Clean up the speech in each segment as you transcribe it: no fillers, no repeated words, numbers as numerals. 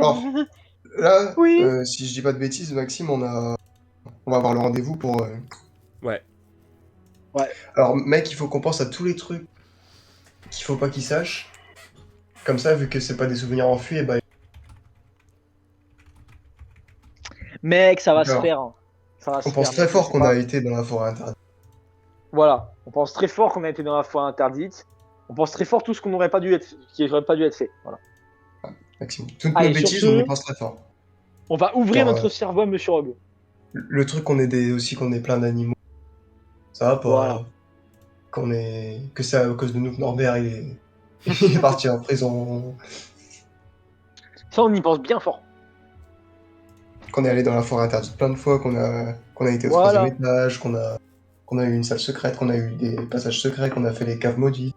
Alors, là, Oui. si je dis pas de bêtises, Maxime, on va avoir le rendez-vous pour... Ouais. Ouais. Alors, mec, il faut qu'on pense à tous les trucs qu'il faut pas qu'il sache. Comme ça, vu que c'est pas des souvenirs enfuis, et bah... Mec, ça va se Alors, faire. Hein. Ça va on se pense faire, très mec. Mais fort c'est qu'on a pas. été dans la forêt interdite. Voilà. On pense très fort qu'on a été dans la forêt interdite. On pense très fort tout ce qu'on n'aurait pas dû être, qui n'aurait pas dû être fait. Voilà. Maxime. Toutes nos Allez, sur bêtises, on y ce, pense très fort. on va ouvrir Genre, notre cerveau à Monsieur Rogue. le truc qu'on est aussi qu'on est plein d'animaux, ça va Voilà. pas. Que c'est à cause de nous que Norbert il est parti en prison. Ça, on y pense bien fort. Qu'on est allé dans la forêt interdite plein de fois, qu'on a été au troisième Voilà. étage, qu'on a eu une salle secrète, qu'on a eu des passages secrets, qu'on a fait les caves maudites.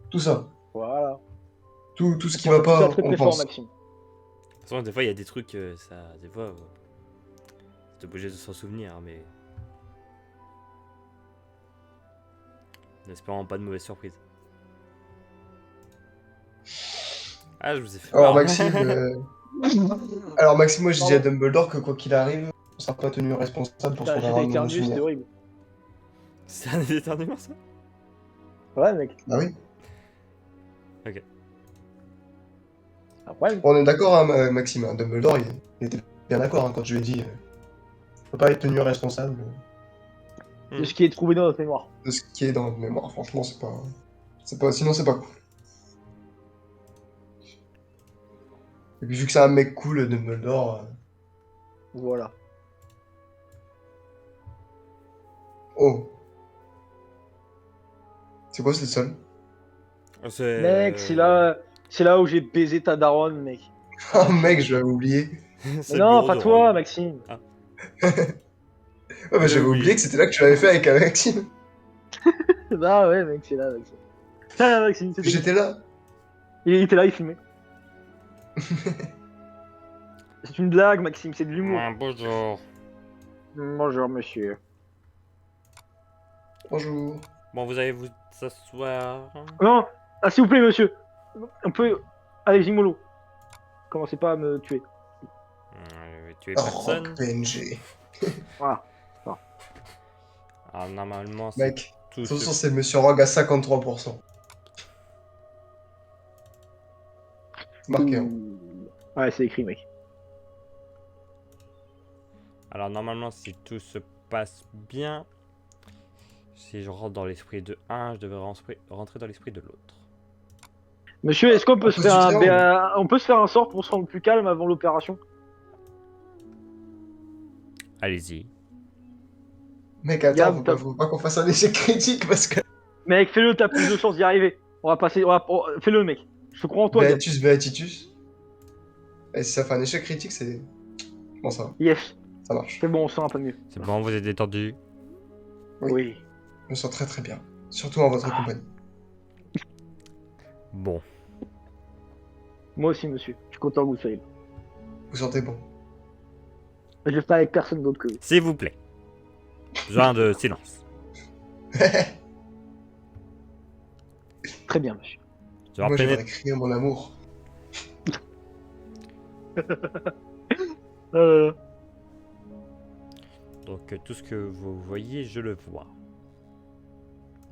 Tout ça. Voilà. Tout ce On qui pense va à tout ça pas, très on très fort, pense. Maxime. De toute façon, des fois, il y a des trucs, ça. Des fois, t'es obligé de s'en souvenir, mais. En espérant pas de mauvaise surprise. Ah, je vous ai fait Alors peur. Maxime, alors Maxime, moi j'ai dit à Pardon. Dumbledore que quoi qu'il arrive, on sera pas tenu responsable pour ce Putain, qu'on j'ai aura fait de nos éternuer, c'était souvenirs. horrible. C'est un éternuement, ça? Ouais, mec. Ah oui. Ok. Après, On est d'accord, hein, Maxime. Hein, Dumbledore, il était bien d'accord hein, quand je lui ai dit, faut pas être tenu responsable de ce qui est trouvé dans notre mémoire. de ce qui est dans notre mémoire. Franchement, sinon c'est pas cool. Et puis vu que c'est un mec cool, Dumbledore. Voilà. Oh. C'est quoi cette salle? C'est. Mec, c'est là où j'ai baisé ta daronne, mec. Oh mec, je l'avais oublié. Mais C'est le non, bureau pas de toi, Rogue. Maxime. Ouais, bah, J'avais j'avais oublié oublié. que c'était là que tu l'avais fait avec Maxime. Ah ouais, mec, c'est là, Maxime. Ah, Maxime, c'était J'étais là. il était là, il filmait. C'est une blague, Maxime, c'est de l'humour. Bonjour. Bonjour, monsieur. Bonjour. Bon, vous allez vous asseoir. Non, ah, s'il vous plaît, monsieur. On peut. Allez, Jimolo. Commencez pas à me tuer. Tu es Rock personne. PNG. Voilà. Alors, normalement, c'est Mec, tout de toute façon, ce. c'est Monsieur Rogue à 53%. Marqué, hein. Ouais, c'est écrit, mec. Alors, normalement, si tout se passe bien, si je rentre dans l'esprit de un, je devrais rentrer dans l'esprit de l'autre. Monsieur, est-ce qu'on peut À se cause faire du un, triangle. on peut se faire un sort pour se rendre plus calme avant l'opération? Allez-y. Mec, attends, Gab, faut pas qu'on fasse un échec critique parce que. mec, fais-le, t'as plus de chances d'y arriver. On va passer. Fais-le, mec. Je crois en toi, Gab. Beatus, Beatitus. Et si ça fait un échec critique, c'est. Bon, ça va. Yes. Ça marche. C'est bon, on se sent un peu mieux. C'est bon, vous êtes détendu. Oui. Je me sens très très bien. Surtout en votre compagnie. Bon. Moi aussi, monsieur. Je suis content que vous soyez là. Vous sentez bon. Je vais pas avec personne d'autre que vous. S'il vous plaît. Besoin de silence. Très bien, monsieur. Je vais Moi, pénétrer. j'aimerais crier mon amour. Donc, tout ce que vous voyez, je le vois.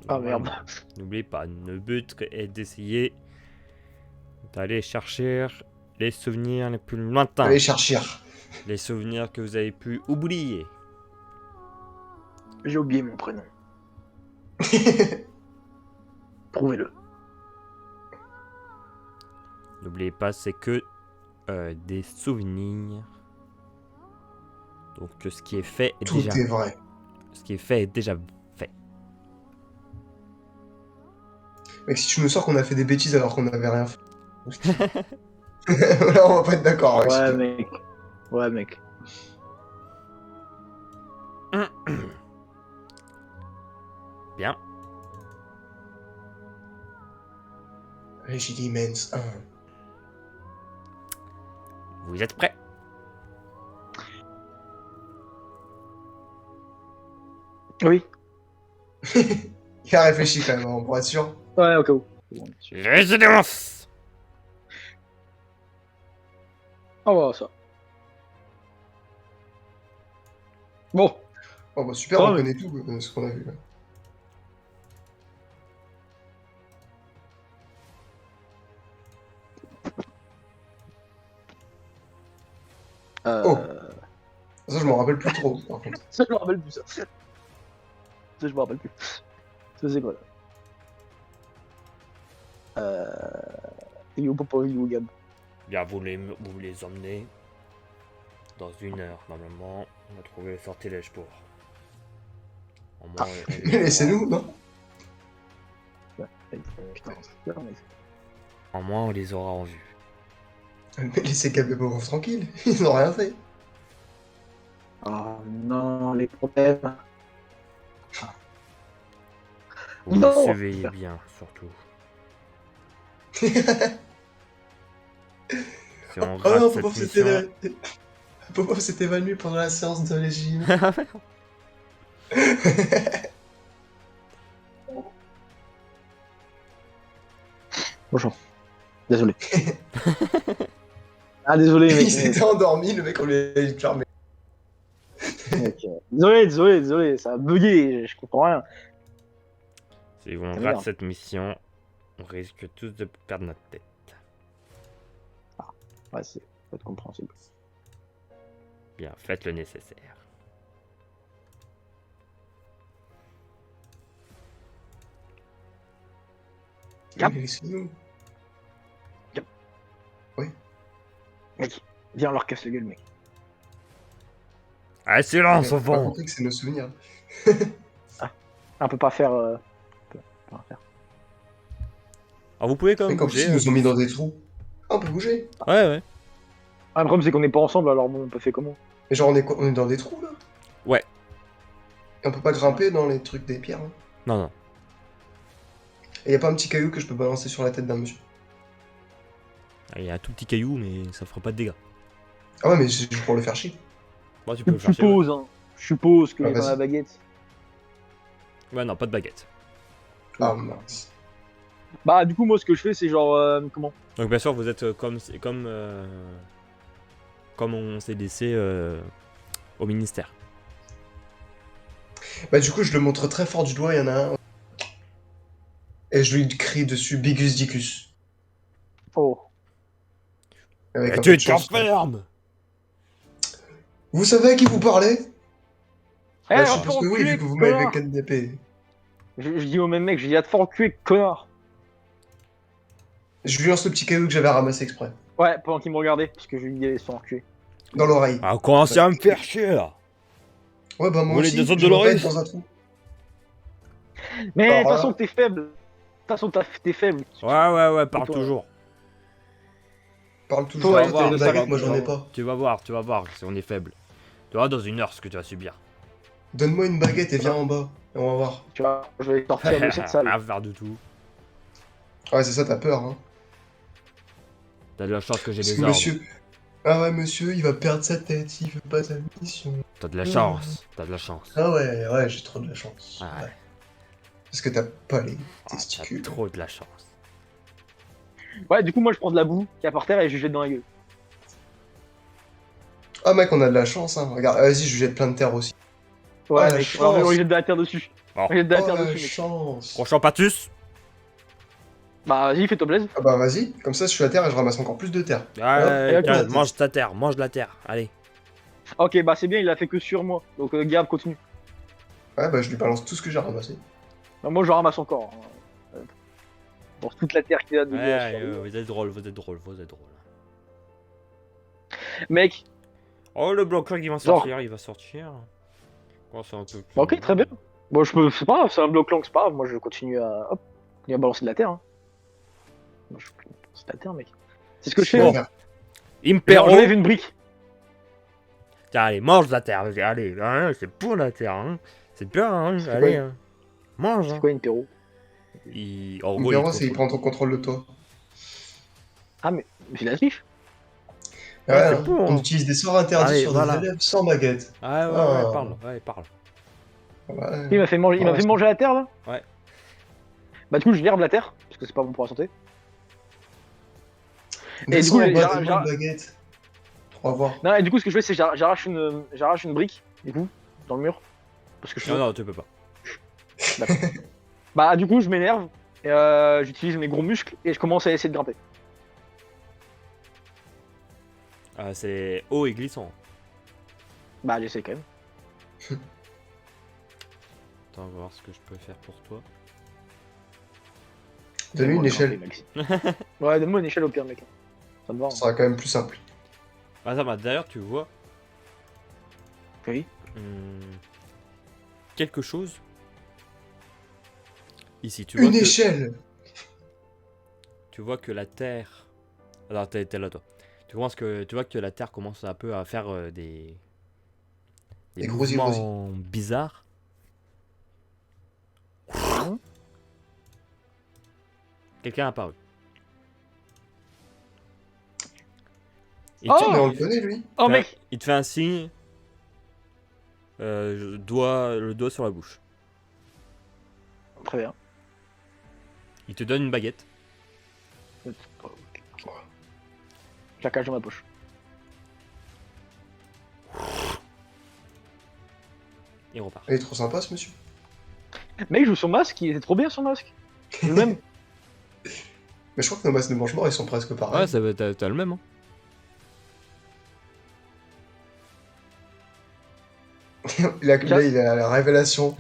Ah merde. N'oubliez pas, le but est d'essayer d'aller chercher les souvenirs les plus lointains. Allez chercher. Les souvenirs que vous avez pu oublier. J'ai oublié mon prénom. Prouvez-le. N'oubliez pas, c'est que des souvenirs. Donc ce qui est fait est Tout déjà. est vrai. Ce qui est fait est déjà fait. Mec, si tu nous sors qu'on a fait des bêtises alors qu'on n'avait rien fait. Là, on va pas être d'accord. Ouais, Maxime. mec. Ouais, mec. Bien. Régiments 1. Vous êtes prêts? Oui. Il a réfléchi quand même, hein, pour être sûr. Ouais, au cas où. Résidence. Ah voilà, ça. Bon, Oh bah super, Ouais, on mais- connaît tout ce qu'on a vu là. Oh, ça je m'en rappelle plus trop par contre. ça je me rappelle plus ça. Ça je me rappelle plus. Ça c'est quoi là Yo Popo, Yo Gab. Bien, vous les emmenez dans 1 heure. Normalement, on a trouvé le sortilège pour. Au moins, elle les Laissez-nous, non? Putain, c'est clair, mec. Au moins, on les aura en vue. Mais laissez Capéborov tranquille, ils n'ont rien fait. Oh non, les problèmes. Vous Non. les surveillez bien, surtout. Si on Oh non, rate cette mission... Popov s'est évanoui pendant la séance de régime. Bonjour. Désolé. Ah désolé mec. Il s'était endormi, le mec, on lui a dit de fermer. Mec, désolé, ça a bugué, je comprends rien. Si on Ah, rate merde. cette mission, on risque tous de perdre notre tête. Ouais, c'est peut être compréhensible. Bien, faites le nécessaire. Yep. Mais laissez-nous. Mec, viens, on leur casse la gueule, mec. Ah, silence, J'ai pas enfant! compris que c'est nos souvenirs. On peut pas faire. On peut pas faire. Ah, vous pouvez quand même Mec, en plus, bouger. ils nous ont mis dans des trous. Ah, on peut bouger. Ouais, ouais. Ah, le problème, c'est qu'on n'est pas ensemble, alors bon, on peut faire comment? Mais genre, on est quoi? On est dans des trous là? Ouais. Et on peut pas grimper dans les trucs des pierres. Hein. Non, non. Et y a pas un petit caillou que je peux balancer sur la tête d'un monsieur. Il y a un tout petit caillou, mais ça fera pas de dégâts. Ah ouais, mais c'est juste pour le faire chier. Bon, tu peux Je le faire. suppose, hein. Je suppose que Ah, dans vas-y. la baguette. Ouais, non, pas de baguette. Ah mince. Bah, du coup, moi, ce que je fais, c'est genre. Comment? Donc, bien sûr, vous êtes comme on s'est laissé au ministère. Bah, du coup, je le montre très fort du doigt, il y en a un. Et je lui crie dessus Bigus Dicus. Oh. Avec Et un tu peu de chance. t'enfermes! Vous savez à qui vous parlez? Eh, Bah, je va te suppose faire que oui, enculer, vu que vous m'avez connard. kidnappé. Je dis au même mec, je dis, va te faire enculer, connard. Je lui lance le petit caillou que j'avais ramassé exprès. Ouais, pendant qu'il me regardait, parce que je lui dis, allez, se faire enculer. Dans l'oreille. Ah, commencez à me faire chier là! Ouais, bah Vous moi voulez aussi, descendre je de veux pas l'oreille? être dans un trou. Mais de Alors toute là- façon, t'es faible. De toute façon, t'es faible. Ouais, parle toi, toujours. Parle toujours, Toi, t'as voir, une ça baguette, va, moi j'en ai ça pas. Tu vas voir si on est faible. Tu verras dans 1 heure ce que tu vas subir. Donne-moi une baguette et viens en bas. Et on va voir. Tu vois, je vais sortir de cette salle. Rien à faire du tout. Ouais, c'est ça, t'as peur, hein. T'as de la chance que j'ai Parce des que ordres. monsieur... Ah ouais, monsieur, il va perdre sa tête, il veut pas sa mission. T'as de la chance. T'as de la chance. Ah ouais, j'ai trop de la chance. Ouais. Ouais. Parce que t'as pas les Ah, t'as testicules. trop de la chance. Ouais, du coup, moi, je prends de la boue qui est par terre et je lui jette dans la gueule. Ah mec, on a de la chance, hein. Regarde, vas-y, je lui jette plein de terre aussi. Ouais, la mec, chance. on lui jette de la terre dessus. Bon. On lui jette de la Oh terre la dessus, mec. chance. Prochain Patus. Bah, vas-y, fais-toi plaisir. Ah bah vas-y, comme ça je suis à terre et je ramasse encore plus de terre. Ouais, hop, tiens, hop. mange ta terre, mange la terre. Allez. Ok, bah, c'est bien, il a fait que sur moi. Donc, Gab, continue. Ouais, bah je lui balance tout ce que j'ai ramassé. Bah, moi, je ramasse encore. Hein. Pour toute la terre qu'il a de Ouais, vous êtes drôle. Mec, Oh, le bloc là, il va sortir. Oh, c'est un peu plus... ok, très bien. Bon, je peux, c'est pas grave, c'est un bloc long, c'est pas grave. Moi, je continue à, hop, continuer à balancer de la terre. Hein. Moi, je balancer de la terre, mec. C'est ce que je fais. Bon. Bon. Impero. J'enlève une brique. Tiens, allez, mange la terre. Allez, hein, c'est pour la terre. Hein. C'est bien, hein. C'est Allez, quoi hein. Mange. C'est Hein. quoi une perro? En On gros, verra s'il prend ton contrôle de toi. Ah, mais c'est la triche. Ouais, Ouais, c'est hein. bon, hein. On utilise des sorts interdits Allez, sur voilà. des élèves sans baguette. Ouais, Ah. parle. Ouais, parle. Ouais. Il m'a fait manger, il m'a Ouais, fait manger la terre là. Ouais. Bah du coup je l'herbe la terre parce que c'est pas bon pour la santé. Descends du coup, en j'ai- bas, j'ai- donne-moi une baguette. On va voir. Non, et du coup, ce que je fais, c'est que j'arrache une brique, du coup, dans le mur. Parce que je Non, non, tu peux pas. Bah, du coup, je m'énerve, et j'utilise mes gros muscles, et je commence à essayer de grimper. C'est haut et glissant. Bah, j'essaie quand même. Attends, on va voir ce que je peux faire pour toi. Donne-lui une Donne-moi échelle. grimper, Maxime. Ouais, donne-moi une échelle au pire, mec. Ça me va. Ça sera quand même plus simple. Attends, bah, d'ailleurs, tu vois Oui. quelque chose ici. Tu vois Une que, échelle. tu vois que la Terre. Alors, t'es là, toi. Tu vois que la Terre commence un peu à faire des Des grossis. mouvements bizarres. Quelqu'un est apparu. Il Oh te- Mais on le connaît, lui. Oh, fait- mec. il te fait un signe. Le doigt sur la bouche. Très bien. Il te donne une baguette. Je la cache dans ma poche. Il repart. Il est trop sympa, ce monsieur. Mec, je joue sur masque, il était trop bien sur masque. Lui-même. Mais je crois que nos masses de mange-morts, ils sont presque pareils. Ouais, t'as le même. Hein. Là, il a la révélation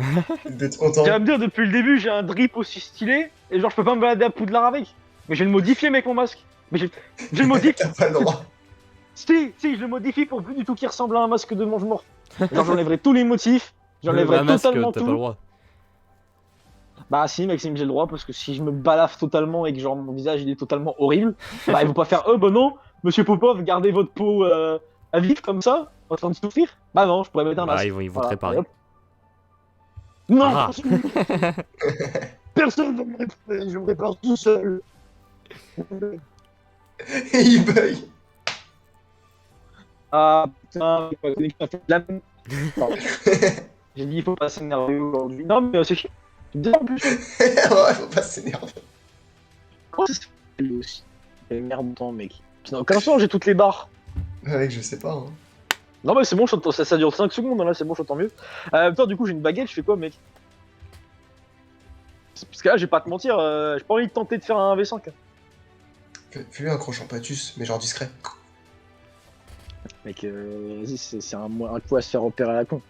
d'être content. Tu vas me dire, depuis le début, j'ai un drip aussi stylé, et genre, je peux pas me balader à Poudlard avec. Mais je vais le modifier, mec, mon masque. Mais je le modifie. T'as pas le droit. Si, je le modifie pour plus du tout qu'il ressemble à un masque de mange-mort. Genre, j'enlèverai tous les motifs, j'enlèverai Un masque, totalement t'as tout. pas le droit. Bah si, Maxime, j'ai le droit, parce que si je me balafre totalement et que genre mon visage il est totalement horrible, bah ils vont pas faire bah non, monsieur Popov, gardez votre peau à vif comme ça, en train de souffrir. Bah non, je pourrais mettre un Bah, masque. ils vont te Voilà, réparer. et hop. Non, Ah. personne ne me répare, je me répare tout seul. Et il bug. Ah putain, ma connexion a fait de la merde. Pardon. J'ai dit il faut pas s'énerver aujourd'hui. Non mais c'est chiant. Tu me dis en plus. Ouais, faut pas s'énerver. Comment ça se fait lui aussi? Merde autant mec. Ça n'a aucun sens, j'ai toutes les barres. Mec, je sais pas. Hein. Non mais c'est bon, ça dure 5 secondes, hein, là c'est bon, j'entends mieux. Putain, du coup j'ai une baguette, je fais quoi mec? Parce que là, je vais pas te mentir, j'ai pas envie de tenter de faire un V5. Fais-lui un crochet en patus, mais genre discret. Mec, vas-y, c'est un coup à se faire opérer à la con.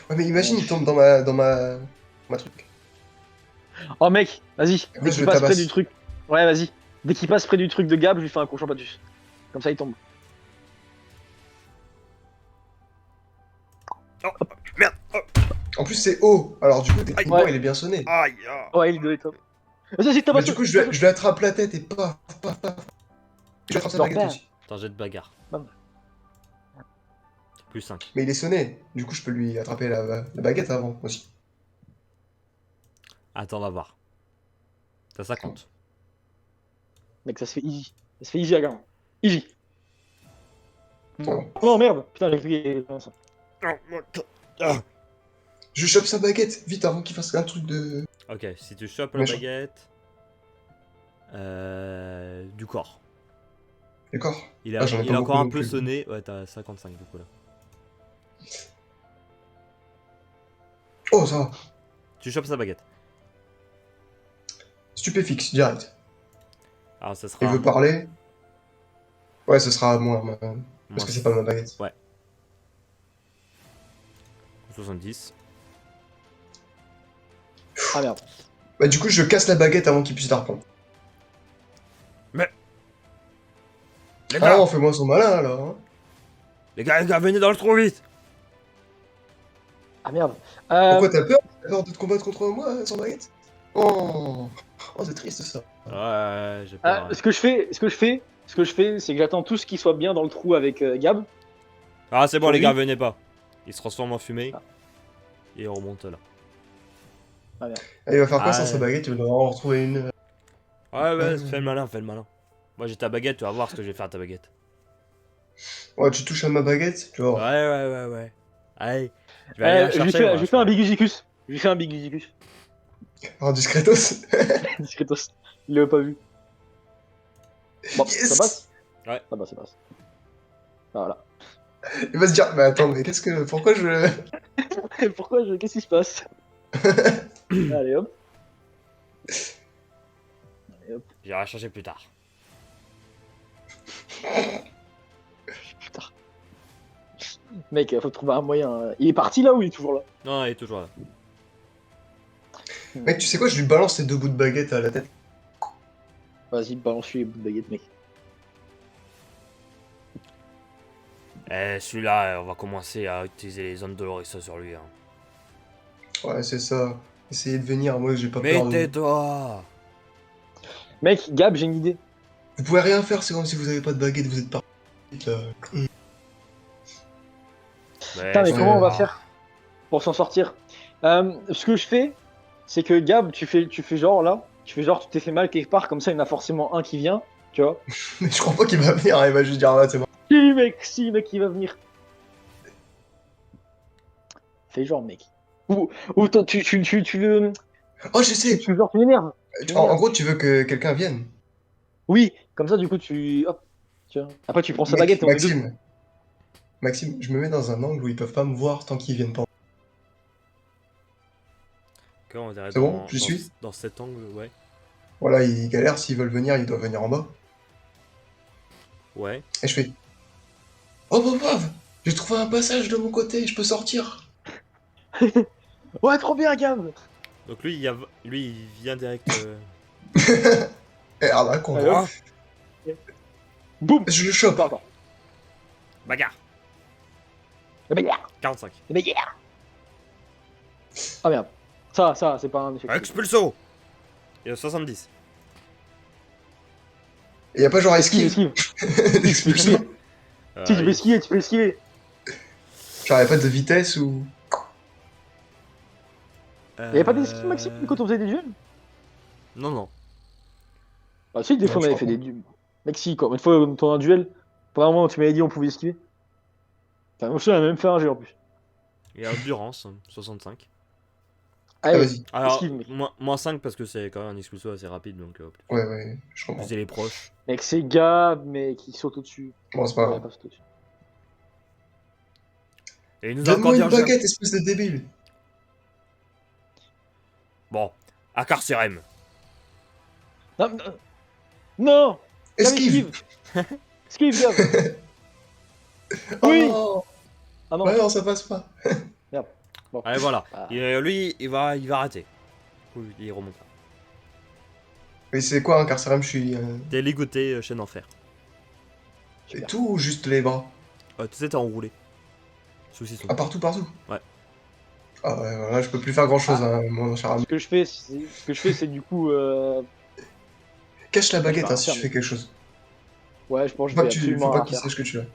Ouais, mais imagine, il tombe dans ma truc. Oh mec, vas-y, Moi, dès je qu'il le passe près tabasse. du truc. Ouais, vas-y. Dès qu'il passe près du truc de Gab, je lui fais un crochet en patus. Comme ça, il tombe. En plus, c'est haut. Alors, du coup, techniquement, Ouais. il est bien sonné. Aïe. Ouais, il doit être top. Vas-y, Mais tabasse. du coup, je lui attrape la tête et paf, paf, paf. Je lui attrape sa Leur baguette père. aussi. C'est un jet de bagarre. Bam. Plus 5. Mais il est sonné. Du coup, je peux lui attraper la baguette avant aussi. Attends, on va voir. T'as 50. Mec, ça se fait easy. Ça se fait easy à gamin. Easy. Oh. Oh merde. Putain, j'ai cru qu'il y avait ça. Je chope sa baguette, vite, avant qu'il fasse un truc de... Ok, si tu chopes la Méchant. baguette. Du corps. D'accord. Il, Ah, j'en ai il pas est encore beaucoup un non peu plus. sonné. Ouais, t'as 55 du coup là. Oh, ça va. Tu chopes sa baguette. Stupéfixe, direct. Alors ça Il sera. veut parler. Ouais, ce sera à moi, moins parce que c'est pas ma baguette. 70. Ah merde. Bah, du coup, je casse la baguette avant qu'il puisse la reprendre. Les Ah non, fais-moi son malin, alors. Hein. les gars, venez dans le trou vite. Ah merde. Pourquoi t'as peur? T'as peur de te combattre contre moi, sans baguette? Oh, c'est triste, ça. Ouais, j'ai peur. Ce que je fais, c'est que j'attends tout ce qui soit bien dans le trou avec Gab. Ah, c'est bon, Pour les lui. gars, venez pas. Il se transforme en fumée. Ah. Et il remonte là. Ah, il va faire quoi Ah, sans sa ouais. baguette? Il va en retrouver une. Ouais, fais le malin, fais le malin. Moi j'ai ta baguette, tu vas voir ce que je vais faire à ta baguette. Ouais, tu touches à ma baguette, tu vois. Ouais. Allez, je vais aller la Je lui chercher. fais, moi, je lui je fais un crois. bigusicus. Je lui fais un bigusicus. En discretos. Discretos. Il l'avait pas vu. Bon, Yes. ça passe? Ouais. Ça passe. Voilà. Il va se dire, mais attends, mais pourquoi je... Qu'est-ce qui se passe? Allez hop. J'irai changer plus tard. Putain. Mec, faut trouver un moyen. Il est parti là ou il est toujours là? Non, il est toujours là. Mec, tu sais quoi, je lui balance ces 2 bouts de baguette à la tête. Vas-y, balance-lui les bouts de baguette, mec. Celui-là, on va commencer à utiliser les zones doloreuses sur lui. Hein. Ouais, c'est ça. Essayez de venir, moi j'ai pas Mais peur de... tais-toi! Mec, Gab, j'ai une idée. Vous pouvez rien faire, c'est comme si vous avez pas de baguette, vous êtes parti là. Putain, mais Ouais. comment on va faire pour s'en sortir? Ce que je fais, c'est que Gab, tu fais genre là, tu t'es fait mal quelque part, comme ça il y en a forcément un qui vient, tu vois. Mais je crois pas qu'il va venir, hein, il va juste dire, ah, c'est bon. Si mec, il va venir. Fais genre, mec. Ou toi, tu veux, Oh, je sais. tu m'énerves. En gros, tu veux que quelqu'un vienne. Oui, comme ça, du coup, hop, tu vois. Après, tu prends sa baguette et on est deux. Maxime, je me mets dans un angle où ils peuvent pas me voir tant qu'ils viennent pas. Quand on dirait C'est bon, j'y suis. dans cet angle, ouais. Voilà, ils galèrent, s'ils veulent venir, ils doivent venir en bas. Ouais. Et je fais... Oh, Popov, j'ai trouvé un passage de mon côté, je peux sortir. Ouais, trop bien, Gab. Donc lui, il vient direct. Et arnaque, on Allez, va. hop. Boum. Je le chope. Attends. Bagarre! La bagarre. 45. La bagarre. Ah merde. Ça, c'est pas un effet. Expulso! Il y a 70. Et y a pas genre Esquive, esquive. esquive. Expulsion. Si tu peux esquiver, tu peux esquiver. Genre y a pas de vitesse ou... Y'avait pas d'esquive, Maxime, quand on faisait des duels? Non, non. Bah si, des Non, fois on je avait crois fait des duels. Mec, si, quoi. Une fois, dans un duel, pendant un moment, tu m'avais dit on pouvait esquiver. Enfin, moi, je t'avais même fait un jeu en plus. Il y a endurance, 65. Allez, vas-y. Alors, esquive, mec. moins 5 parce que c'est quand même un expulso assez rapide, donc Ouais, je comprends. plus il est proche. Mec, c'est Gab, mec, il saute au-dessus. Bon, c'est pas Ouais, grave. pas sauter au-dessus. Et il nous a encore Donne-moi dit une un jeu. baguette, espèce de débile. Bon, à Carcérem. Non, non, non. Gab, Esquive. Esquive, Gab. Oui. Oh, Ah non. ouais, non, ça passe pas. Bon. Allez, voilà. Ah. Lui, il va arrêter. Oui, il remonte. Mais c'est quoi un carcérem, je suis... T'es ligoté, chaîne en fer. C'est Super. tout ou juste les bras? Tu sais, t'es enroulé. Saucisson. Ah, partout? Ouais. Ah ouais, voilà, je peux plus faire grand chose, hein, mon cher ami. Ce que je fais, c'est du coup. Cache la baguette, Je vais hein, si rien je faire, fais quelque chose. Ouais, je pense que Faut je pas vais que absolument faut pas rien qu'il faire. sache que tu l'as. Bah,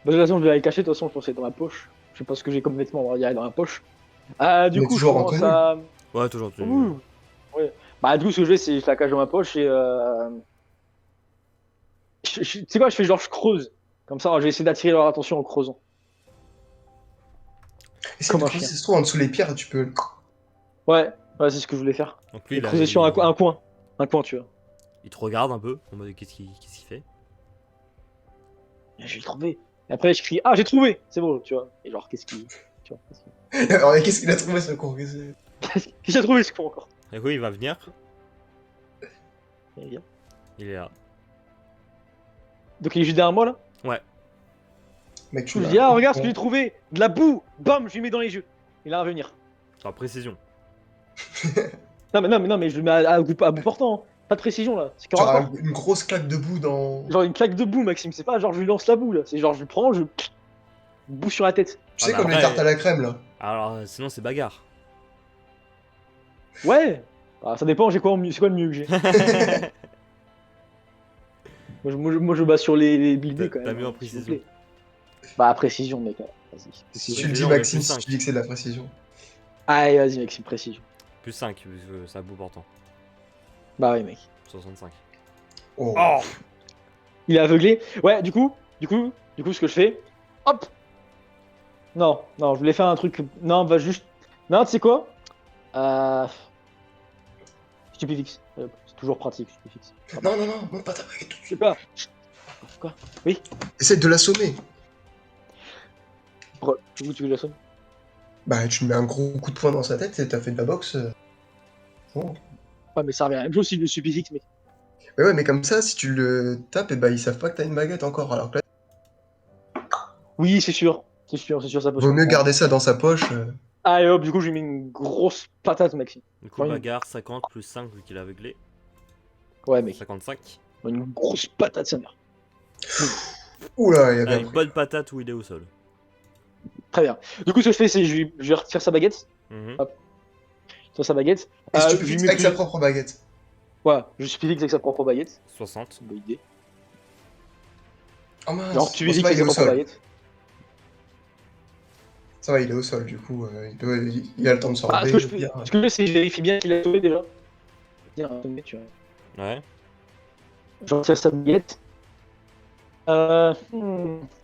de toute façon, je vais aller cacher, de toute façon, je pense que c'est dans ma poche. Je sais pas ce que j'ai comme vêtements, on va dire, dans ma poche. Du Mais coup, je toujours en commence tenue. à. Ouais, toujours. Ouh. Ouais. Bah, du coup, ce que je fais, c'est je la cache dans ma poche et. Tu sais quoi, je fais genre, je creuse. Comme ça, je vais essayer d'attirer leur attention en creusant. Essaye Comme de un creuser, chien. ça se trouve en dessous les pierres, tu peux... Ouais, c'est ce que je voulais faire. Donc lui, Et creuser sur un coin. Un coin, tu vois. il te regarde un peu, en mode qu'est-ce qu'il fait. J'ai trouvé. Et après, je crie, ah, j'ai trouvé! C'est bon, tu vois. Et genre, qu'est-ce qu'il. Tu vois, Alors, mais qu'est-ce qu'il a trouvé, ce con? qu'est-ce qu'il a trouvé, ce con encore? Et oui, il va venir. Il vient. Il est là. Donc, il est juste derrière moi, là? Mec, Je tu lui l'as. dis, ah, regarde ce que j'ai trouvé! De la boue! Bam! Je lui mets dans les yeux. Il a un venir. Sans précision. Non, mais je le mets à bout portant. Hein. Pas de précision, là. C'est Genre corps. une grosse claque de boue dans... Genre une claque de boue, Maxime. C'est pas genre je lui lance la boue, là. C'est genre je lui prends, boue sur la tête. Tu sais, bah comme les après- tartes à la crème, là. Alors, sinon, c'est bagarre. Ouais! Bah, ça dépend, j'ai quoi en mieux. C'est quoi le mieux que j'ai? Moi, je bats sur l'idée quand même. T'as mis en s'il vous précision. plaît. Bah, précision, mec. Vas-y. Si Précision. tu le dis, on est Maxime, plus si cinq. tu dis que c'est de la précision. Allez, vas-y, Maxime, précision. Plus 5, parce que ça bout portant. Bah, oui, mec. 65. Oh. Oh! Il est aveuglé. Ouais, du coup, ce que je fais. Hop! Non, je voulais faire un truc. Non, va juste. Non, tu sais quoi? Stupifix. C'est toujours pratique, Stupifix. Non, pas ta baguette tout de Je sais suite. pas. Quoi? Oui. Essaie de l'assommer. Du coup, tu veux la somme? Bah, tu lui mets un gros coup de poing dans sa tête et t'as fait de la boxe. Bon. Ouais, mais ça revient à la même chose si je suis physique, mec. Ouais, mais comme ça, si tu le tapes, et bah, ils savent pas que t'as une baguette encore. Alors que là, Oui, c'est sûr. C'est sûr, ça peut se vaut mieux comprendre. garder ça dans sa poche. Allez hop, du coup, je lui mets une grosse patate, Maxime. Du coup, Ouais. bagarre 50 plus 5 vu qu'il est aveuglé. Ouais, mec. 55. Une grosse patate, sa mère. Oula, il y a Ah, bien une pris. bonne patate où il est au sol. Très bien. Du coup, ce que je fais, c'est je vais retirer sa baguette. Mhm. Sur sa baguette. Et Je lui stupéfixe mets avec sa plus. propre baguette. Ouais, je suis physique avec sa propre baguette. 60. Bonne idée. Oh mince. Genre, tu Bon, ça physique va, avec il est sa au propre sol. baguette. Ça va, il est au sol, du coup, il a le temps de se Ah, relever. ce que je au fais, pire. ce que je fais, c'est que je vérifie bien qu'il a tombé déjà. Bien, tombé, tu vois. Ouais. Je retire sa baguette. Ça,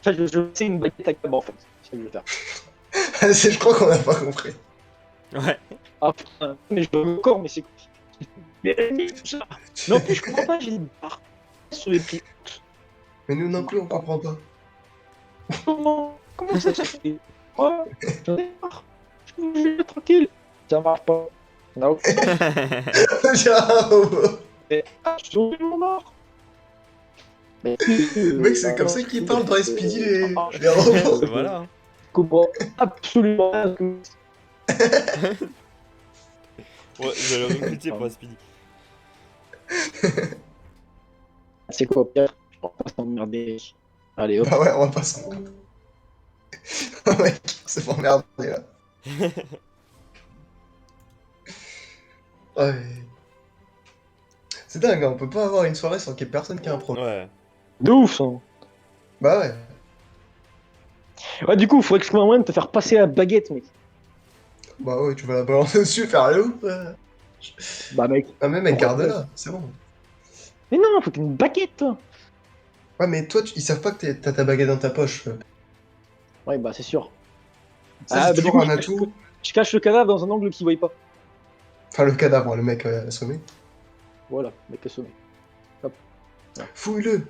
je vais laisser une baguette à cabas en fait. C'est ce que je vais faire. Je crois qu'on n'a pas compris. Ouais. Ah putain, mais je veux le corps, mais c'est. Mais ça. Mais en plus, je comprends pas, j'ai une barre sur les pieds. Mais nous non plus, on comprend pas. Comment ça se fait? Ouais, j'en ai marre. Je suis tranquille. Ça marche pas. Non, Ciao. mais absolument marre. Mais Mec, c'est comme ça qu'ils parlent dans SPD, les robots. Voilà. Hein. Je comprends absolument rien. Ouais, j'allais recruter pour Speedy. C'est quoi, Pierre? On va pas s'emmerder. Allez, hop. Bah ouais, on va pas s'en... Mec, c'est pas merde, là. Ouais. C'est dingue, hein, on peut pas avoir une soirée sans qu'il y ait personne qui a un problème. Ouais. De ouf, ça. Bah ouais. Ouais, du coup, il faudrait que je trouve un moyen de te faire passer la baguette, mec. Bah ouais, tu vas la balancer dessus, faire le ouf. Bah, mec. Ah, même elle garde-la, c'est bon. Mais non, faut que t'aies une baguette, toi. Ouais, mais toi, ils savent pas que t'as ta baguette dans ta poche. Ouais, bah, c'est sûr. Ça, Ah, c'est bah, du toujours coup, un atout. je cache le cadavre dans un angle qu'ils voient pas. Enfin, le cadavre, le mec assommé. Voilà, mec assommé. Fouille-le.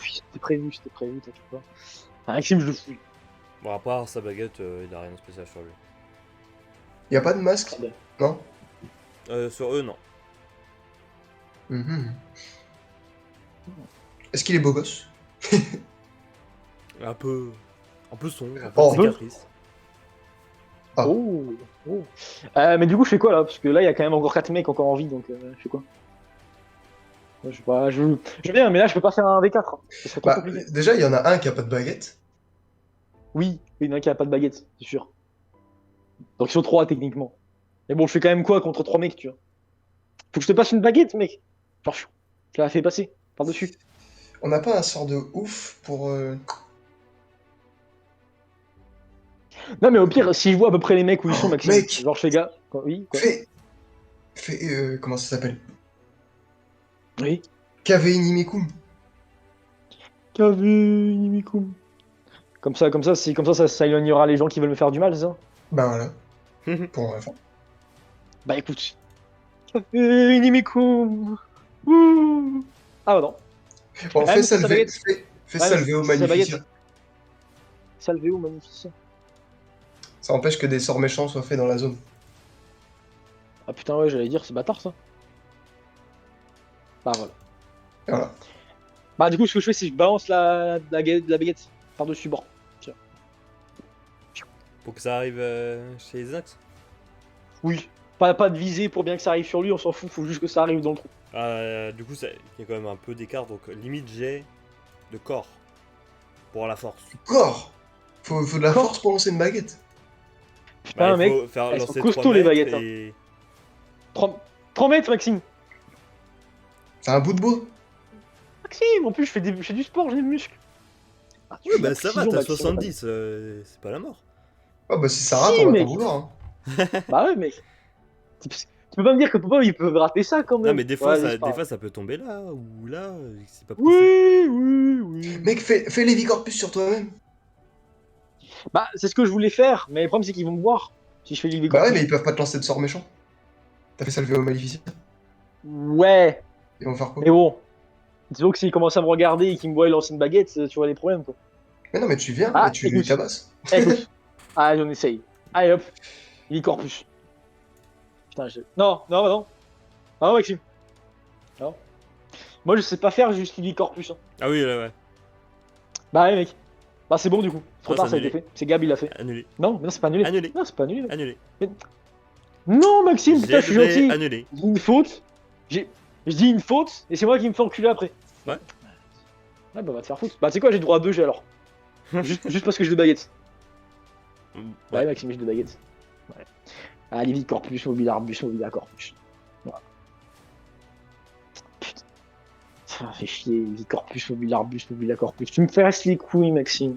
Oui, c'était prévu, t'inquiète pas. Ah, Maxime, je le fouille. Bon, à part sa baguette, il a rien de spécial sur lui. Y a pas de masque? Ah, ben. Non. Sur eux, non. Mhm. Est-ce qu'il est beau gosse? Un peu sombre, un peu Oh. de cicatrice. Ah. Oh, oh. Mais du coup, je fais quoi là? Parce que là, il y a quand même encore 4 mecs encore en vie, donc je fais quoi? Ouais, je sais pas, je veux bien, mais là, je peux pas faire un V4. Hein. Ce serait trop Bah, compliqué. déjà, il y en a un qui a pas de baguette. Oui, il y en a qui a pas de baguette, c'est sûr. Donc ils sont 3 techniquement. Mais bon, je fais quand même quoi contre 3 mecs, tu vois? Faut que je te passe une baguette, mec. Genre, je te la fais passer par-dessus. On n'a pas un sort de ouf pour... Non, mais au pire, si je vois à peu près les mecs où ils sont, Oh, Maxime, mec. genre je fais gars. Quoi, oui, quoi? Comment ça s'appelle? Oui. Kavei Nimekum. Kavinikum. Comme ça, ça éloignera les gens qui veulent me faire du mal, c'est ça? Bah voilà. Pour enfin. Bah écoute. Kavinikum. Ouh. Ah bah non. Bon, Ah, fais mais c'est sa salver. baguette. Fais Ouais, mais salvéo c'est sa magnificia. baguette. Salvéo, magnifique. Ça empêche que des sorts méchants soient faits dans la zone. Ah putain, ouais, j'allais dire, c'est bâtard ça. Bah voilà. Et voilà. Bah du coup, ce que je fais, c'est que je balance la baguette par-dessus bord. Pour que ça arrive chez les Ox. Oui. Pas de visée pour bien que ça arrive sur lui, on s'en fout, faut juste que ça arrive dans le trou. Du coup, il y a quand même un peu d'écart, donc limite j'ai de corps pour la force. Corps. Faut de la Corps. force pour lancer une baguette. Putain, Il mec, faut faire elles sont lancer costauds, 3 les mètres baguettes, et... 3 mètres, Maxime. C'est un bout de bois. Maxime, en plus, je fais du sport, j'ai des muscles. Ah, tu Ouais, fais de la bah ça va, précision, t'as Maxime. 70, c'est pas la mort. Ah bah si ça rate, Si, on va mec. t'en vouloir. Hein. Bah ouais, mec. Tu peux pas me dire que Popo, il peut rater ça quand même. Non, mais des fois, Ouais, c'est pas des grave. fois ça peut tomber là, ou là, c'est pas possible. Oui. Mec, fais les Vicorpus sur toi-même. Bah, c'est ce que je voulais faire, mais le problème, c'est qu'ils vont me voir si je fais l'IV Bah ouais, mais ils peuvent pas te lancer de sorts méchants. T'as fait salvéo magnificia. Ouais, Ils vont faire quoi? mais bon. Disons que s'il commence à me regarder et qu'il me voit lancer une baguette, tu vois les problèmes, quoi. Mais non, mais tu viens Ah, et tu écoute. tabasses. Écoute. Ah, j'en essaye. Allez, hop. Il est corpus. Putain, non, non, bah non. Ah non, Maxime. Non. Moi, je sais pas faire juste qu'il est corpus. Hein. Ah oui, là, ouais. Bah, ouais, mec. Bah, c'est bon, du coup. Trop Ah, tard, c'est ça a été annulé. fait. C'est Gab, il l'a fait. Annulé. Non, mais non, c'est pas annulé. Annulé. Non, c'est pas annulé. Mec. Annulé. Non, Maxime, putain, je suis J'ai gentil. annulé. Je dis une faute. Je dis une faute et c'est moi qui me fais enculer après. Ouais. Ouais, bah, va te faire foutre. Bah, tu sais quoi, j'ai droit à 2 G alors. juste parce que j'ai 2 baguettes. Ouais, Ouais. Maxime, j'ai 2 baguettes. Ouais. Allez, vite, corpus, mobile, arbus, mobile, corpus. Voilà. Putain. Ça fait chier, vite, corpus, mobile, arbus, mobile, corpus. Tu me fais rester les couilles, Maxime.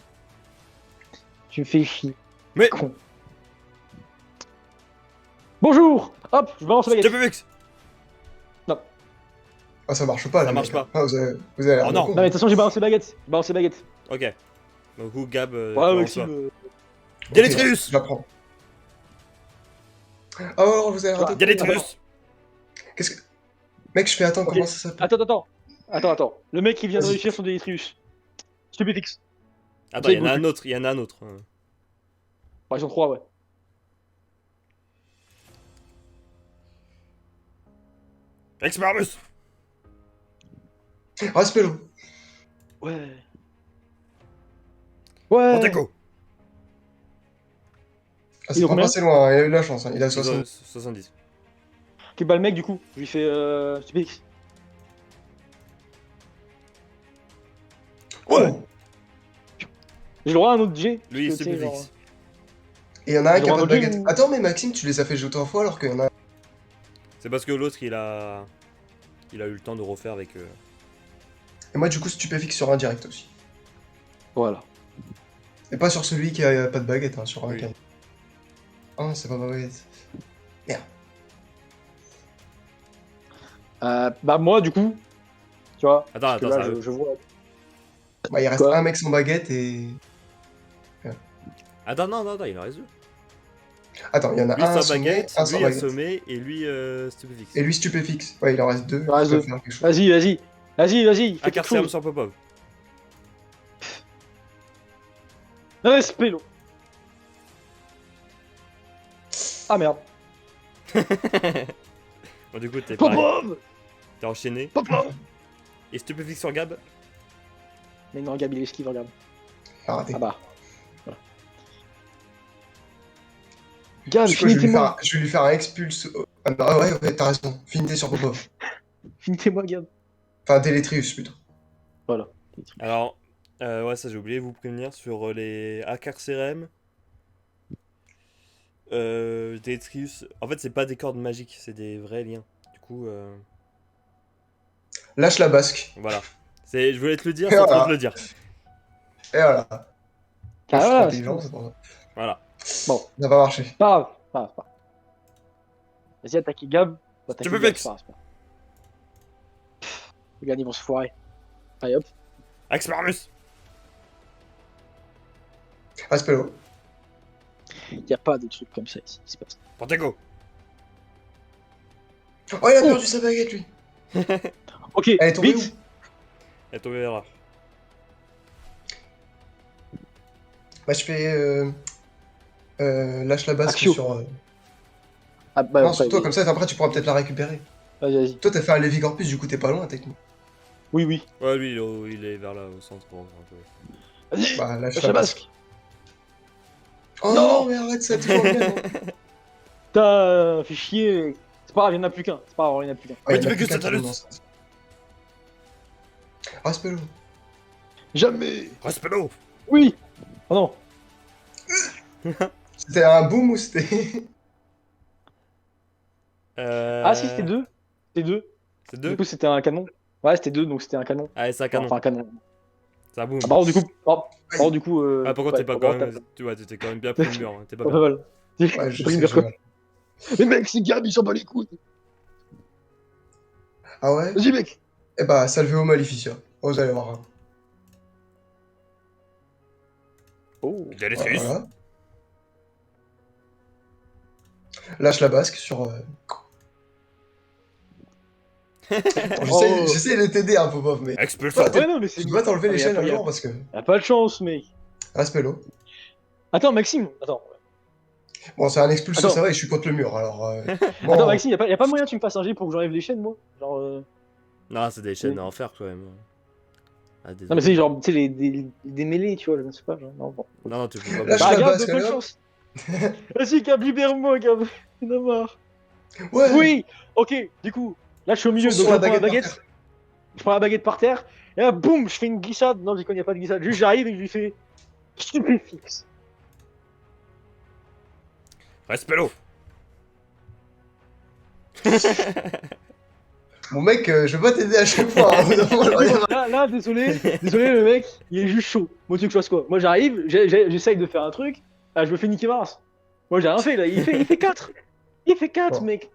Tu me fais chier. Mais- Con. Bonjour. Hop, je balance la baguette. Stupéfix. Ah, ça marche pas, Ça là. marche pas. Ah, vous avez l'air Oh de non. con. Non, mais de toute façon, j'ai balancé baguette. J'ai balancé baguette. Ok. Donc, où Gab. Ouais, comment Maxime. ça Ok, Délétrius. je la prends. Oh, vous avez raté. Délétrius. Qu'est-ce que. Mec, je fais attends, Ok. comment ça s'appelle? Attends. Le mec qui vient de Vas-y. réussir son Délétrius. Stupéfix. Attends, il y en a un autre. Il y en a un autre. Bah, ils sont 3, ouais. Expelliarmus. Raspello. Ouais. Ouais. Ponteco. Ah, Il est c'est pas combien passé loin, hein, il a eu de la chance, hein. Il a 60. 70. Ok, bah, le mec, du coup, je lui fais Stupéfix. Ouais. J'ai le droit à un autre G. Lui, parce que, tu sais, Stupéfix. Et il y en a un Ils qui a ont pas de relevé baguette. ou- Attends, mais Maxime, tu les as fait jouer 3 fois alors qu'il y en a. C'est parce que l'autre, il a. Il a eu le temps de refaire avec. Et moi, du coup, stupéfixe sur un direct aussi. Voilà. Et pas sur celui qui a pas de baguette, hein, sur un Oui. qui a. Ah, c'est pas ma baguette. Bah, moi, du coup, tu vois. Attends, parce que attends, là, ça je vois. Bah, il reste Quoi un mec sans baguette et. Attends, non, il en reste deux. Attends, il y en a Lui, un sans assommé, baguette, un sans lui, baguette. assommé, et lui, Stupéfix. Et lui, stupéfixe. Ouais, il en reste deux. Il en reste qui peuvent deux. faire quelque chose. Vas-y. Fais quelque Acarciam chose. sur Popov. Respect, Ah merde. Bon, du coup, t'es pareil. Popov. T'es enchaîné. Popov. Et Stupéfix sur Gab. Mais non, Gabi, il esquive, regarde. Il a raté. Ah bah. Voilà. Gab, Je crois que finissez-moi. je vais lui faire un expulse. Ah, bah, ouais, t'as raison. Finité sur Popov. Finissez-moi, Gab. Enfin, Délétrius plutôt. Voilà. Alors, ouais, ça j'ai oublié de vous prévenir sur les Acarcerem. Délétrius. En fait, c'est pas des cordes magiques, c'est des vrais liens. Du coup, Lâche la basque. voilà. Je voulais te le dire Et sans trop voilà. te le dire. Et voilà. Ah Je suis trop voilà, intelligent, c'est c'est pour ça. Voilà. bon. Ça n'a pas marché. Pas grave. Vas-y, attaquez Gab. Tu peux fix. Les gars, ils vont se foirer. Allez hop. Expelliarmus. Raspello. Y a pas de trucs comme ça ici. C'est pas ça. Ponteco. Oh, il a perdu sa baguette, lui. Ok, Elle est tombée vite. où? Elle est tombée vers là. Bah, je fais. Lâche la basque Axio. sur. Ah bah, Non, après, sur toi, oui. comme ça, après tu pourras peut-être la récupérer. Vas-y. Toi, t'as fait un Lévi Corpus, du coup, t'es pas loin, techniquement. Oui. Ouais, lui, il est vers là, au centre. Un peu. Vas-y. Bah, lâche Lâche la la basque. basque. Oh Non. non, mais arrête ça, toujours le même. Hein. T'as fait chier. C'est pas grave, y'en a plus qu'un. C'est pas grave, y'en a plus qu'un. Mais il y tu en a fais que plus qu'un ça, qui Talus. tombe enceinte. Raspello. Jamais. Raspello. Oui. Oh non. C'était un boom ou c'était. Ah si, c'était deux. C'était deux. C'est Du deux. coup, c'était un canon. Ouais, c'était deux, donc c'était un canon. Allez, c'est un canon. Enfin, un canon. Ça boum. Ah, par contre, du coup. Par contre, du coup. Ah, pourquoi ouais, t'es pas par quand contre, même. Tu vois, t'étais quand même bien pris le mur. Hein. T'es pas Ouais, bien. voilà. Ouais, J'ai je pris une sais, bière, je quoi. vois. Mais mec, c'est Gab, il s'en bat les couilles. Ah ouais? Vas-y, mec. Eh bah, Salveo Maleficia. Oh, vous allez voir. Hein. Oh. Délétrius. Voilà. Lâche la basque sur. Oh. J'essaie de t'aider un peu, Popov, mais Expulsion. Ouais, non, mais c'est. tu dois t'enlever Ah, les y a chaînes pas- un y a- jour parce que. y a pas de chance, mec. Respect l'eau. Attends, Maxime, attends. Bon, c'est un expulsion, Attends. ça va, et je suis contre le mur, alors. Attends, Bon, Maxime, y a pas moyen que tu me fasses un jet pour que j'enlève les chaînes, moi? Genre. Non, c'est des chaînes à en faire quand même. Ah, Non, mais désolé. c'est genre, tu sais, des mêlées, tu vois, je ne sais pas, genre. Non, bon. Non, non, tu peux pas. Lâche Bah, la Gab, basque, bonne là. chance. Vas-y, Gab, libère-moi, Gab. Il en a marre. ouais. Oui, ok, du coup, là, je suis au milieu, Fonce donc sur je la prends la baguette par baguette. terre. Je prends la baguette par terre, et là, boum, je fais une glissade. Non, il n'y a pas de glissade. Juste, j'arrive et je lui fais. Stupéfixe. Respect l'eau. Bon, mec, je vais pas t'aider à chaque fois. Hein, vraiment, j'en ai marre. Là, désolé, le mec, il est juste chaud. Moi, tu veux que je fasse quoi? Moi, j'arrive, j'essaye de faire un truc, je me fais niquer ma race. Moi, j'ai rien fait, là, il fait 4. Il fait 4, Bon. mec.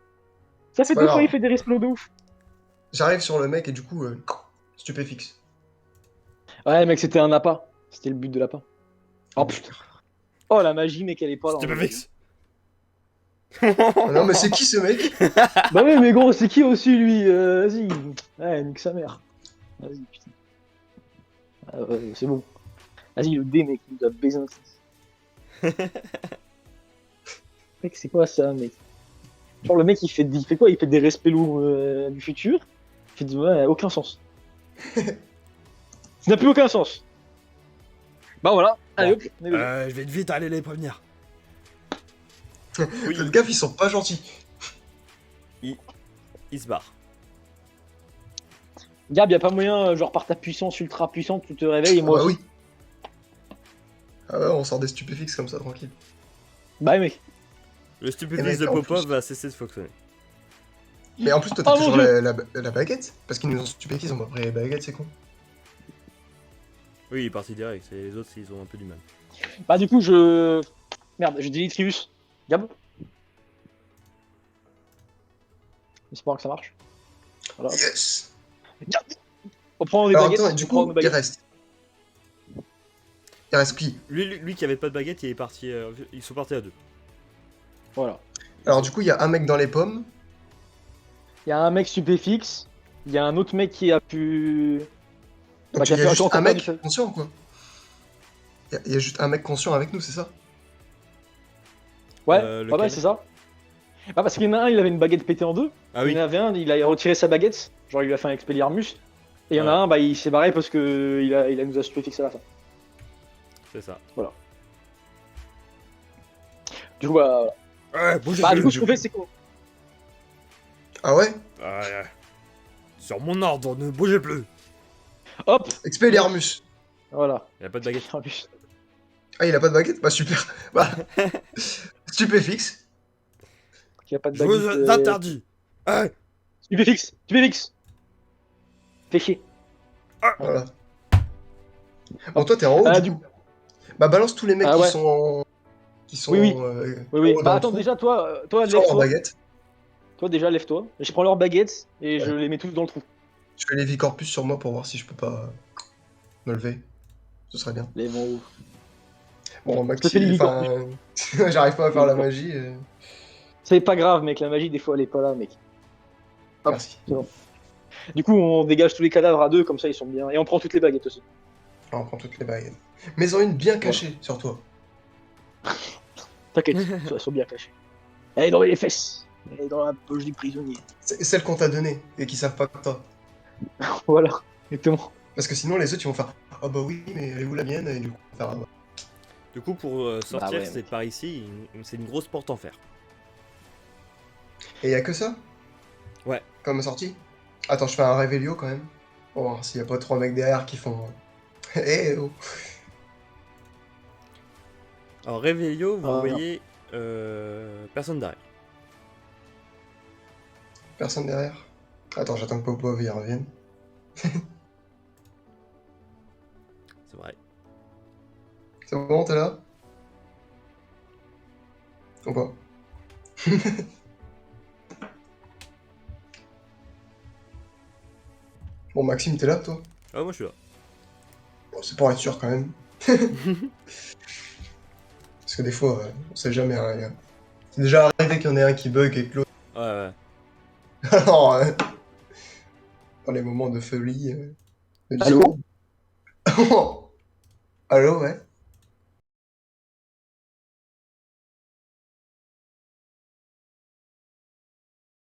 Ça fait C'est pas 2 fois, grave. il fait des resplos de ouf. J'arrive sur le mec et du coup, stupéfixe. Ouais, mec, c'était un appât. C'était le but de l'appât. Oh putain. Oh, la magie, mec, elle est pas là. Tu peux fixe. Ah non, mais c'est qui ce mec? Bah ouais, mais gros, c'est qui aussi, lui? Vas-y. Ouais, nique sa mère. Vas-y, putain. Ah, ouais, c'est bon. Vas-y, le dé, mec, il nous a baisé un fils. Mec, c'est quoi ça, mec? Genre, le mec, il fait quoi? Il fait des respects lourds du futur? Il fait ouais, aucun sens. Ça n'a plus aucun sens. Bah voilà, allez hop, on est deux. Je vais vite aller les prévenir. Oui, Faites gaffe, ils sont pas gentils. il se barre. Gab, y'a pas moyen, genre par ta puissance ultra puissante, tu te réveilles et moi bah aussi. oui. Ah ouais, on sort des stupéfixes comme ça, tranquille. Bah ouais, mec. Le Et stupéfixe mec, de en Popov plus- va cesser de fonctionner. Mais en plus, toi, Oh t'as mon toujours Dieu. la baguette? Parce qu'ils nous ont stupéfixes, ils ont pas pris les baguettes, c'est con. Oui, il est parti direct. Et les autres, ils ont un peu du mal. Bah du coup, je... Merde, je delete Tribus. Gab. J'espère que ça marche. Voilà. Yes! Gab. On prend des Alors baguettes, attends, et du on prend coup, nos il baguettes. reste. Il reste qui? Lui qui avait pas de baguette, il est parti. Ils sont partis à deux. Voilà. Alors du coup, il y a un mec dans les pommes. Il y a un mec stupéfixe. Il y a un autre mec qui a pu... Donc qui a il y fait a juste encore un faire mec du feu. conscient, quoi. Il y a juste un mec conscient avec nous, c'est ça? Ouais, lequel ouais, c'est ça. Ah, parce qu'il y en a un, il avait une baguette pétée en deux. Ah oui. Il y en avait un, il a retiré sa baguette. Genre, il lui a fait un Expelliarmus. Et il y en a Ouais. un, bah, il s'est barré parce que il nous a stupéfixé à la fin. C'est ça. Du coup, bah, Ouais, bougez bah, plus. du coup, ce qu'on fait, c'est quoi? Ah ouais? Sur mon ordre, ne bougez plus. Hop, Expelliarmus. voilà. Il a pas de baguette. Expelliarmus. Ah, il a pas de baguette? Bah super. Bah, stupéfixe. Il a pas de Je baguette. vous interdis. Stupéfixe, stupéfixe. Fais chier. Voilà. Bon, toi, t'es en haut, Du du coup. Bah, balance tous les mecs Ah qui ouais. sont... Qui sont... Oui, oui. Oui, oui. en haut Bah, d'un attends, trou, déjà, toi, sans leur lève-toi. baguette. Toi, déjà, lève-toi. Je prends leurs baguettes et je Ouais. les mets tous dans le trou. Je fais les Vicorpus sur moi pour voir si je peux pas me lever. Ce serait bien. Les vont. Bon, te fais les Maxi, enfin... J'arrive pas à faire la magie. C'est pas grave, mec. La magie, des fois, elle est pas là, mec. Hop. Merci. Du coup, on dégage tous les cadavres à deux, comme ça, ils sont bien. Et on prend toutes les baguettes aussi. On prend toutes les baguettes. Mais en une bien cachée sur toi. T'inquiète, elles sont bien cachées. Elle est dans les fesses. Elle est dans la poche du prisonnier. C'est celle qu'on t'a donnée et qui savent pas que toi. Voilà, exactement. Parce que sinon, les autres, ils vont faire « Ah bah oui, mais elle est où la mienne ?» Et du coup, on va faire « Ah bah. Du coup, pour sortir, ouais, c'est par ici. C'est une grosse porte en fer. Et y a que ça? Ouais. Comme sortie? Attends, je fais un Revelio quand même. Pour voir s'il y a pas trois mecs derrière qui font... Eh oh. Alors, Réveillot, vous Ah, voyez personne derrière. Personne derrière. Attends, j'attends que Popov y revienne. C'est vrai. C'est bon, t'es là? Ou pas? Bon, Maxime, t'es là, toi? Ah, moi je suis là. Bon, c'est pour être sûr, quand même. Parce que des fois, on sait jamais, hein. C'est déjà arrivé qu'il y en ait un qui bug et que l'autre... Ouais, ouais. Alors, dans les moments de folie. De Allô discours. Allô, ouais.